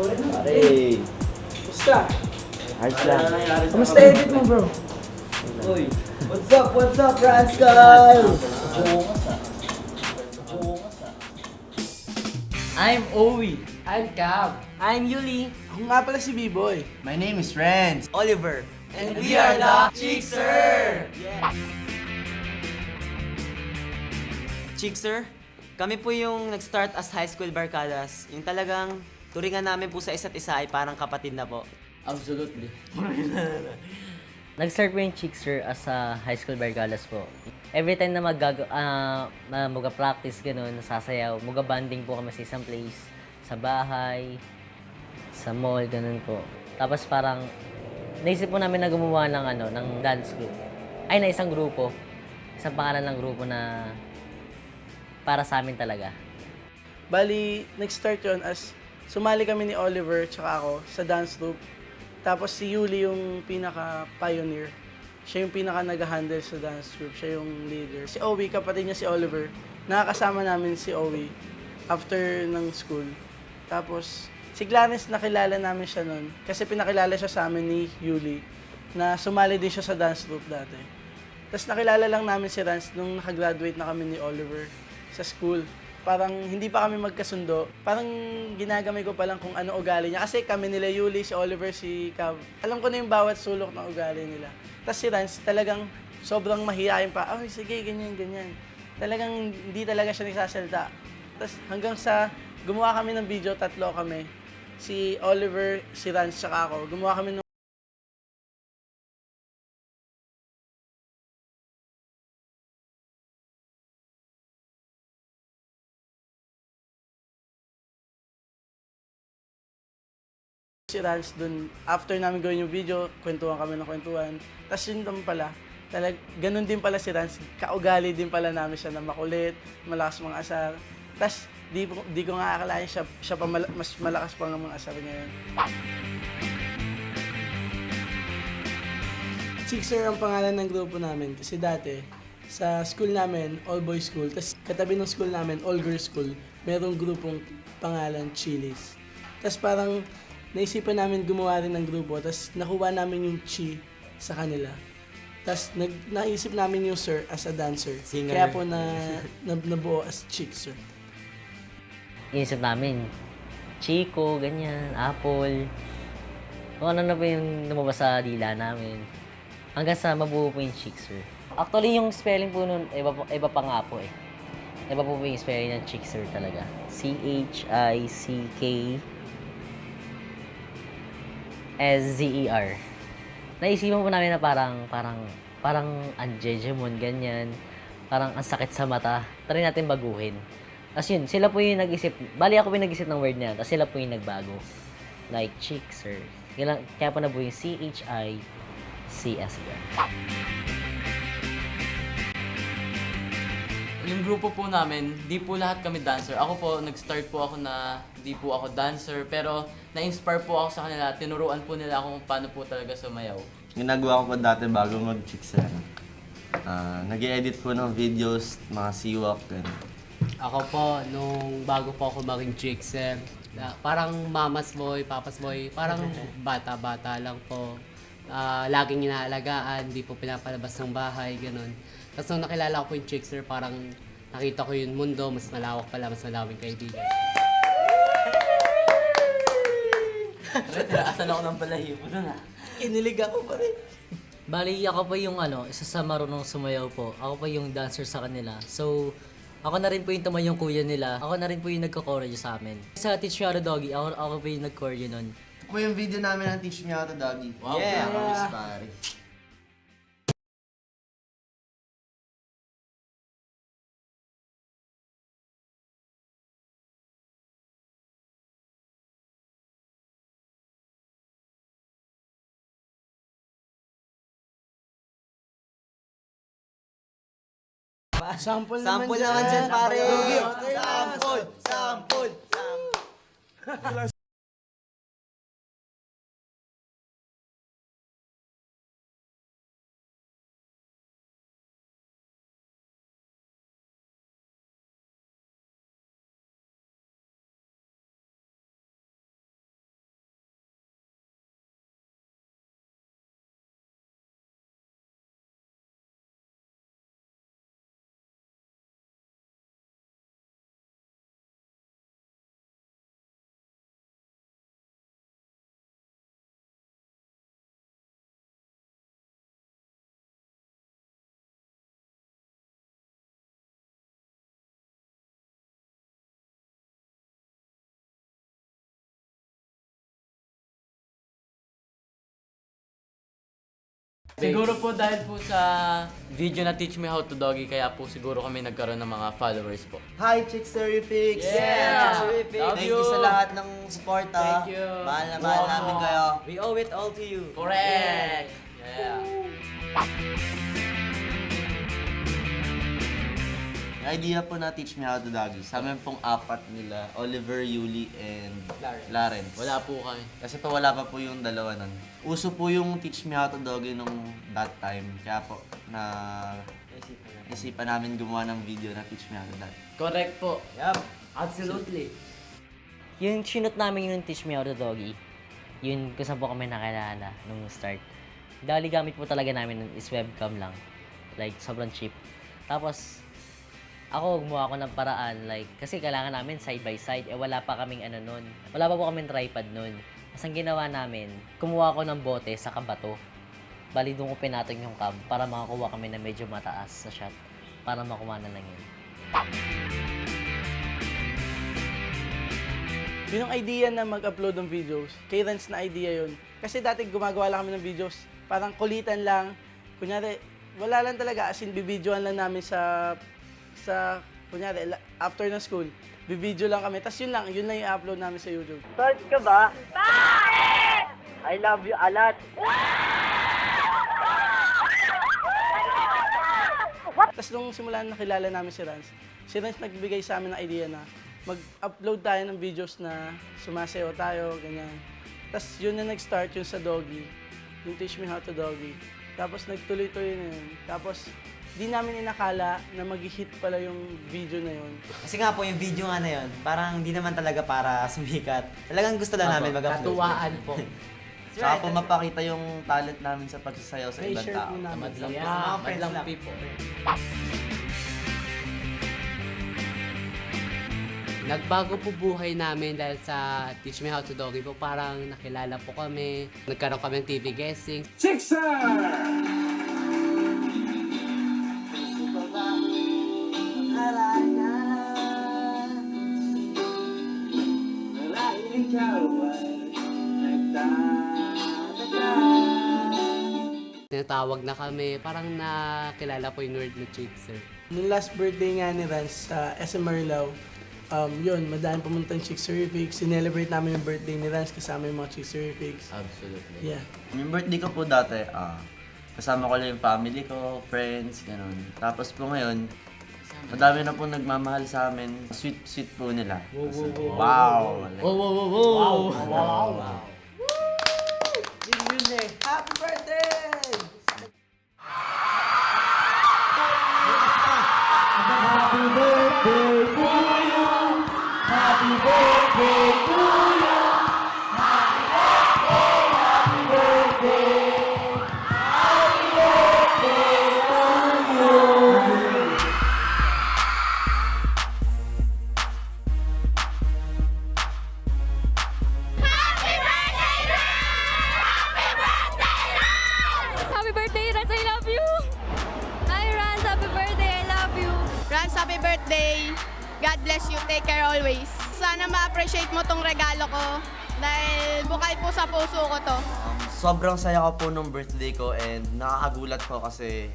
Pare, Basta. ayos lang. Kamusta edit mo, bro? Uy, what's up, Rascal? I'm Owie. I'm Cab. I'm Yuli. Ako nga pala si B-Boy. My name is Renz. Oliver. And we are the Chickser! Chickser, kami po yung nag-start as high school barkadas. Yung talagang turingan namin po sa isa't isa ay parang kapatid na po. Absolutely. Nag-start po yung Chickser as a high school barkadas po. Every time na mag-practice ganun, nasasayaw, mag-banding po kami sa isang place, sa bahay, sa mall, ganun po. Tapos parang, naisip po namin na gumawa ng dance group. Ay, na isang grupo. Isang pangalan ng grupo na para sa amin talaga. Bali, nag-start yun as sumali kami ni Oliver tsaka ako sa dance group. Tapos si Yuli yung pinaka-pioneer. Siya yung pinaka nag-handle sa dance group. Siya yung leader. Si Owie, kapatid niya si Oliver, nakakasama namin si Owie after ng school. Tapos, si Clarence nakilala namin siya nun kasi pinakilala siya sa amin ni Yuli na sumali din siya sa dance group dati. Tapos nakilala lang namin si Rance nung nakagraduate na kami ni Oliver sa school. Parang hindi pa kami magkasundo. Parang ginagamay ko pa lang kung ano ugali niya. Kasi kami nila Yuli, si Oliver, si Cav. Alam ko na yung bawat sulok ng ugali nila. Tapos si Rance talagang sobrang mahihayin pa. Ay, sige, ganyan, ganyan. Talagang hindi talaga siya nagsasalita. Tapos hanggang sa gumawa kami ng video, tatlo kami. Si Oliver, si Rance, tsaka ako. Gumawa kami ng si Rance dun. After namin gawin yung video, kwentuhan kami ng kwentuhan. Tapos yun naman pala, ganun din pala si Rance. Kaugali din pala namin siya na makulit, malakas mga asar. Tapos di ko nga akalain siya pa mas malakas pa ng mga asar ngayon. Chickser ang pangalan ng grupo namin kasi dati sa school namin, all boys school, tapos katabi ng school namin, all girls school, merong grupong pangalan Chili's. Tapos parang naisipan namin gumawa rin ng grupo, tapos nakuha namin yung Chi sa kanila. Tapos naisip namin yung Sir as a dancer. Singer. Kaya po nabuo as Chickser. Inisip namin, Chico, ganyan, Apple. Kung ano na po yung lumabas sa dila namin. Hanggang sa mabuo po yung Chickser. Actually, yung spelling po nun, iba pa nga po eh. Iba po yung spelling ng Chickser talaga. C-H-I-C-K-S-Z-E-R. Naisipan po namin na parang anjejemon, ganyan. Parang ang sakit sa mata. Try natin baguhin. As yun, sila po yung nag-isip. Bali ako po yung nag-isip ng word na yan. Tapos sila po yung nagbago. Like Chickser. Kaya po na po yung C-H-I-C-S-E-R. Yung grupo po namin, di po lahat kami dancer. Ako po, nag-start po ako na di po ako dancer. Pero na-inspire po ako sa kanila. Tinuruan po nila ako kung paano po talaga sumayaw. Ginagawa ko pa dati bago mag-Chickser. Nag-edit po ng videos, mga siwak, ganun. Ako po, nung bago po ako maging Chickser, parang mama's boy, papa's boy, parang bata-bata lang po. Laging inaalagaan, di po pinapalabas ng bahay, ganun. Tapos nung nakilala ko po yung Chickser, parang nakita ko yung mundo, mas malawak pala, mas maraming kaibigan. Asan ako ng balahibo dun ah. Kinilig ako pa rin. Bali, ako pa yung isa sa marunong sumayaw po. Ako pa yung dancer sa kanila. So, ako na rin po yung tumayong kuya nila. Ako na rin po yung nagko-choreo sa amin. Sa Teach Me How to Doggy, ako po yung nag-choreo nun. Ako yung video namin ng Teach Me How to Doggy. Wow, Yeah! yeah. Pare. Sample Sample naman dyan, pare. Sample, sample, sample. Siguro po dahil po sa video na Teach Me How to Doggy, kaya po siguro kami nagkaroon ng mga followers po. Hi, Chicks Terrifics! Yeah! Love Thank you! you sa lahat ng support, ha. Thank you! Mahal na mahal namin kayo. We owe it all to you. Correct! Yeah! Yung idea po na Teach Me How to Doggy, sa amin pong apat nila, Oliver, Yuli, and Lawrence. Wala po kami. Kasi pa wala pa po yung dalawa nun. Uso po yung Teach Me How to Doggy nung that time. Kaya po, isipan namin gumawa ng video na Teach Me How to Doggy. Correct po. Yup. Absolutely. Yung sinot namin yung Teach Me How to Doggy, yun kung saan po kami nakilala nung start. Dali gamit po talaga namin nun is webcam lang. Like, sobrang cheap. Tapos, ako, gumawa ko ng paraan, like, kasi kailangan namin side by side, wala pa kaming ano nun. Wala pa po kaming tripod nun. Mas ang ginawa namin, kumuha ko ng bote sa kabato. Bali, doon ko pinatong yung cam para makakuha kami na medyo mataas sa shot. Para makuha na lang yun. Yun yung idea na mag-upload ng videos. Kay Renz na idea yun. Kasi dati gumagawa lang kami ng videos. Parang kulitan lang. Kunyari, wala lang talaga. As in, bibidyoan lang namin sa kunyari, after ng school. Bibidyo lang kami. Tapos yun lang yung upload namin sa YouTube. Search ka ba? Bakit? I love you a lot. Tapos nung simula na nakilala namin si Renz nagbigay sa amin ng idea na mag-upload tayo ng videos na sumasayaw tayo, ganyan. Tapos yun na nag-start yun sa Doggy, yung Teach Me How to Doggy. Tapos nagtuloy-tuloy na yun. Tapos di namin inakala na mag-hit pala yung video na yun. Kasi nga po, yung video nga na yun, parang hindi naman talaga para sumikat. Talagang gusto lang namin mag-upload. Katuwaan po. Saka po mapakita yung talent namin sa pagsasayaw sa ibang May-share tao. po namin. Madlang Yeah, po. friends Madlang lang. people. Nagbago po buhay namin dahil sa Teach Me How to Doggy po. Parang nakilala po kami. Nagkaroon kami ng TV guesting. Tinatawag na kami. Parang nakilala po yung word na Chicks, sir. Nung last birthday nga ni Renz sa SM Marilao, yun, madaming pumunta ng Chicks Terrifics. Sinelebrate namin yung birthday ni Renz kasama yung mga Chicks Terrifics. Absolutely. Yeah. Yung birthday ko po dati, kasama ko lang yung family ko, friends, ganun. Tapos po ngayon, madami na po nagmamahal sa amin. Sweet po nila. Wow! Happy birthday! Happy birthday, Rans! I love you! Hi, Rans! Happy birthday! I love you! Rans, happy birthday. God bless you. Take care always. Sana ma-appreciate mo tong regalo ko dahil bukay po sa puso ko to. Sobrang saya ko po nung birthday ko and nakakagulat po kasi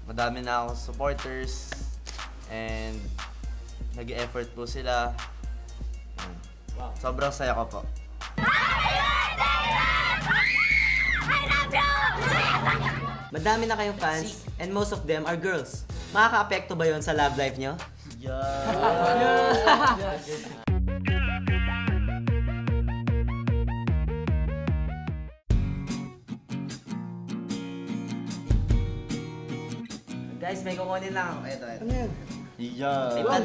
madami na akong supporters and nag-effort po sila. Yan. Sobrang saya ko po. Madami na kayong fans, and most of them are girls. Makaka-apekto ba yon sa love life nyo? Guys, may kukunin lang ako. Ito. Ano yan?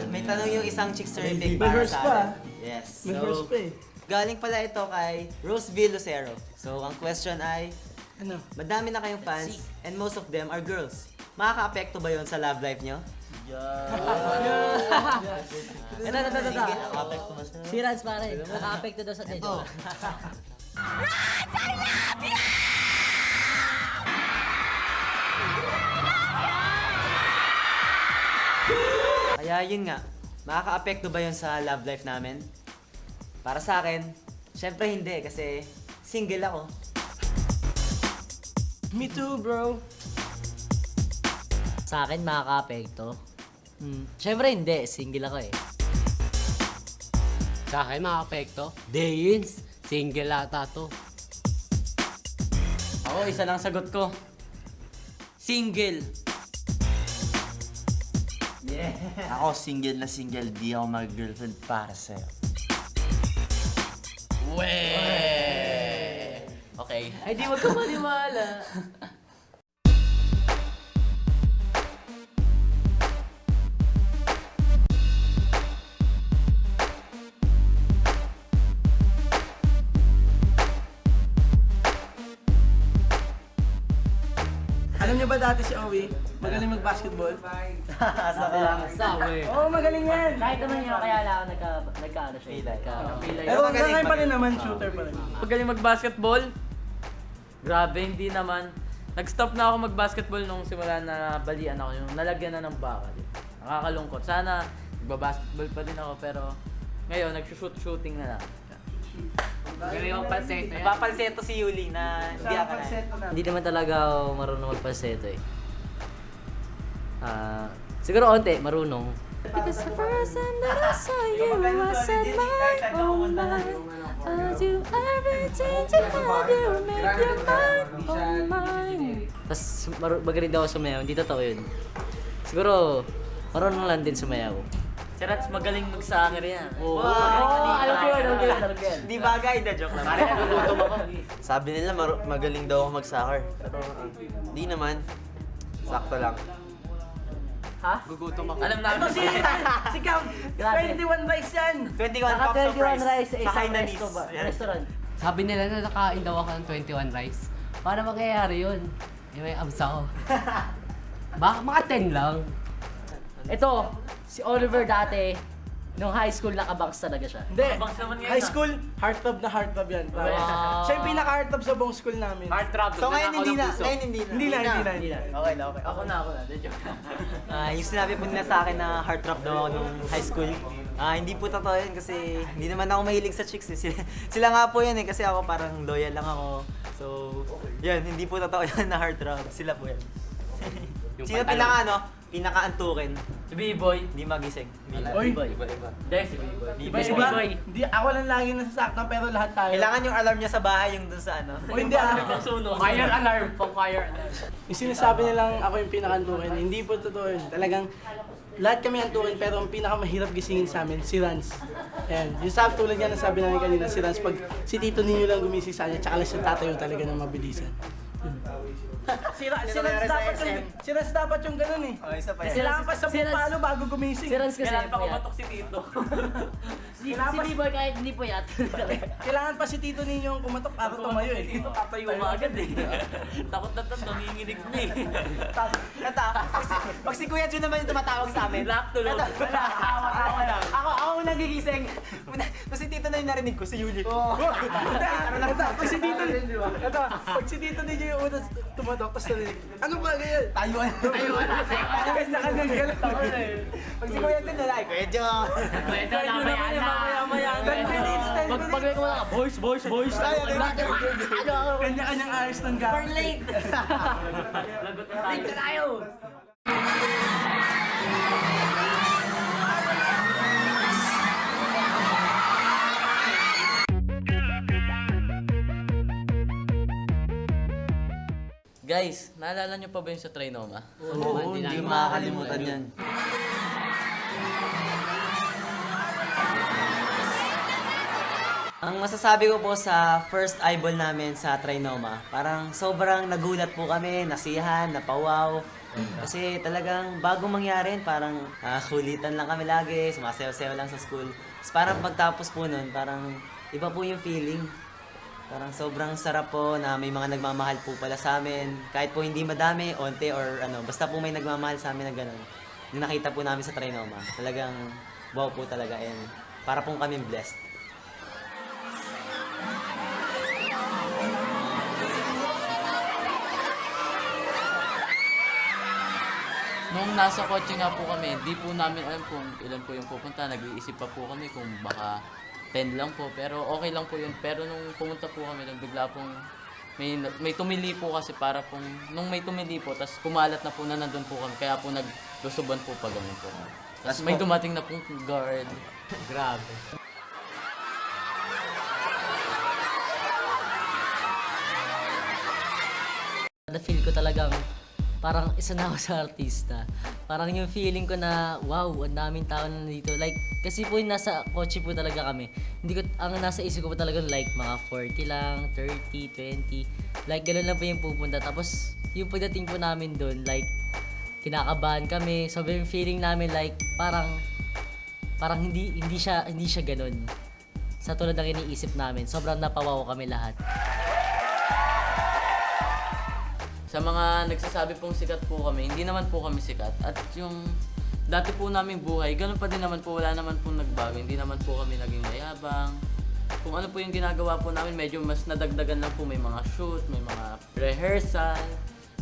May tanong yung isang Chicks Terrific May para verse sa pa. atin. Yes. May verse pa eh. Galing pala ito kay Roseville Lucero. So, ang question ay, Ano? madami na kayong fans, and most of them are girls. Makaka-apekto ba yon sa love life nyo? Ito. Nakaka-apekto ba sila? Si Rans pare, naka-apekto daw sa tenyo. Kaya yun nga, makaka-apekto ba yun sa love life namin? Para sa akin, syempre hindi kasi single ako. Me too, bro. Sa akin, makaka-apekto. Siyempre hindi, single ako eh. Sa akin, mga apekto. Dayins, single ata to. Ako, isa lang sagot ko. Single. Ako single na single, di ako mag-girlfriend para sa'yo. Okay. Ay, di wag ka maniwala. Alam niyo ba dati si Owie, magaling mag-basketball? Sabi. Oo, magaling yan. Kahit naman yun, kaya lang ako nagka-ano siya. Nagka-pilay. Pero hanggang pa rin naman, shooter pa rin. Magaling mag-basketball? Grabe, hindi naman. Nag-stop na ako mag-basketball nung simula na balian ako, yung nalagyan na ng bakal. Nakakalungkot. Sana nagba-basketball pa din ako, pero ngayon nag-shoot-shooting na lang. Galing ang palseto yan. Papalseto si Yuli na hindi ako na. Hindi naman talaga ako marunong magpaseto eh. Siguro onte, marunong. Because the first time that I saw you, I said my, oh my. I do everything to have you, make your mind, oh mine. Tapos magaling daw ako sumayaw, hindi totoo yun. Siguro, marunong lang din sumayaw. Si Rats magaling mag-soccer yan. Alam ko yun. Di bagay, na joke lang. Sabi nila magaling daw ako mag-soccer. Pero di naman. Sakto lang. Gugutom ako. Alam namin Si Cam, 21 rice yan. 21 Naka cups of 21 rice. rice sa Sa isang Hainanese. restaurant. Sabi nila na nakain daw ako ng 21 rice. Paano mangyayari yun? May abs ako. Baka mga 10 lang. Ito, si Oliver dati, nung high school nakabangs talaga siya. Hindi, Bangs naman ngayon, high ah. school, heartthrob yan. Wow. Siya yung pinaka-heartthrob sa buong school namin. Heart trap. So ngayon hindi na. Ngayon hindi na. Hindi na. Okay na, okay. Ako na. De joke. Yung sinabi po nila sa akin na heart trap daw ako nung high school. Hindi po totoo yun kasi hindi naman ako mahilig sa chicks eh. Sila nga po yan eh kasi ako parang loyal lang ako. So, yan, hindi po totoo yan na heart trap. Sila po yan. Yung Sino pinaka-antukin? Si B-Boy. Hindi magising. Oy, Hindi, si B-Boy. iba. Hindi, ako lang lagi nasasaktan pero lahat tayo. Kailangan yung alarm niya sa bahay yung dun sa ano. O hindi ah. Fire alarm. Fire alarm. Yung sinasabi nilang ako yung pinakantukin, hindi po totoo yun. Talagang lahat kami antukin pero ang pinakamahirap gisingin sa amin, si Rans. Ayan, yung sabi tulad nga ng sabi namin kanina, si Rans, pag si Tito Ninyo lang gumising sa kanya, tsaka lang si Tatayo talaga ng mabilisan. Si Rans dapat yung ganun eh. Oh, isa pa yan. Kailangan pa sa palo bago gumising. Si Rans kasi Kailan pa puyat. kumatok si Tito? Si B-Boy kahit hindi puyat. Kailangan pa si Tito Ninyo ang kumatok para tumayo eh. Tito, tatayo ka agad eh. Takot na nanginginig na eh. Kata, pag si Kuya Jun naman yung tumatawag sa amin. Lock tulog. Tawa lang. Ako unang gigising. Kung si Tito na yung narinig ko, si Yuli. Pag si Tito Ninyo, pag si Tito Ninyo yung unang tumatok, tapos narinig, ano ba ganyan? Tayuan. Tapos nakagagalaw. Pag si Kuya Jun na Kuya Jun. Pwede na Maya. Pag may kumala ka, boys. Kanya-kanyang ayos ng gap. Lagot na tayo. Guys, naalala nyo pa ba yung sa Trinoma? Oo, hindi ko makakalimutan yan. Ang masasabi ko po sa first eyeball namin sa Trinoma, parang sobrang nagulat po kami, nasiyahan, napawaw. Kasi talagang bago mangyari, parang kulitan lang kami lagi, sumasayaw-sayaw lang sa school. Tapos parang pagtapos po nun, parang iba po yung feeling. Parang sobrang sarap po na may mga nagmamahal po pala sa amin. Kahit po hindi madami, onte or ano, basta po may nagmamahal sa amin na gano'n. Yung nakita po namin sa Trinoma, talagang wow po talaga and para pong kami blessed. Nung nasa kotse nga po kami, di po namin alam kung ilan po yung pupunta. Nag-iisip pa po kami kung baka 10 lang po. Pero okay lang po yun. Pero nung pumunta po kami, nung bigla pong may tumili po kasi para pong, nung may tumili po, tapos kumalat na po na nandun po kami, kaya po naglusuban po pa ganun po. Tapos may dumating na pong guard. Grabe. Na-feel ko talagang parang isa na ako sa artista. Parang yung feeling ko na, wow, ang daming tao na nandito. Like, kasi po yung nasa kotse po talaga kami. Hindi ko, ang nasa isip ko po talaga like mga 40 lang, 30, 20. Like, ganun lang po yung pupunta. Tapos, yung pagdating po namin doon, like, kinakabahan kami. So, yung feeling namin like, parang hindi siya ganun. Sa tulad ng iniisip namin, sobrang napawaw kami lahat. Sa mga nagsasabi pong sikat po kami, hindi naman po kami sikat. At yung dati po naming buhay, ganun pa din naman po, wala naman po nagbago. Hindi naman po kami naging mayabang. Kung ano po yung ginagawa po namin, medyo mas nadagdagan lang po. May mga shoot, may mga rehearsal,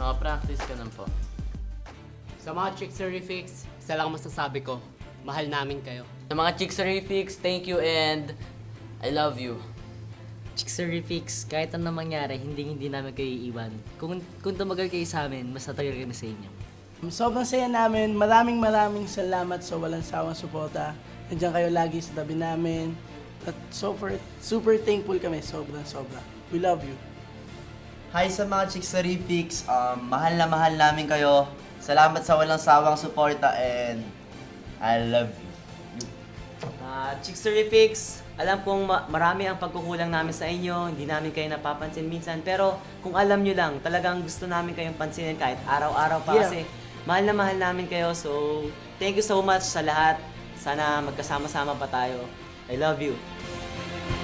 mga practice, ganun po. Sa mga Chicks Terrifics, isa lang masasabi ko, mahal namin kayo. Sa mga Chicks Terrifics, thank you and I love you. Chickserifics, kahit ano mangyari, hindi namin kayo iiwan. Kung tumagal kayo sa amin, mas tatagal kami sa inyo. Sobrang saya namin. Maraming salamat sa walang sawang suporta. Nandiyan kayo lagi sa tabi namin. At super thankful kami. Sobra. We love you. Hi sa mga Chickserifics, mahal na mahal namin kayo. Salamat sa walang sawang suporta and I love you. Chicks Terrifics, alam kong marami ang pagkukulang namin sa inyo, hindi namin kayo napapansin minsan, pero kung alam nyo lang, talagang gusto namin kayong pansinin kahit araw-araw pa kasi mahal na mahal namin kayo. So, thank you so much sa lahat. Sana magkasama-sama pa tayo. I love you.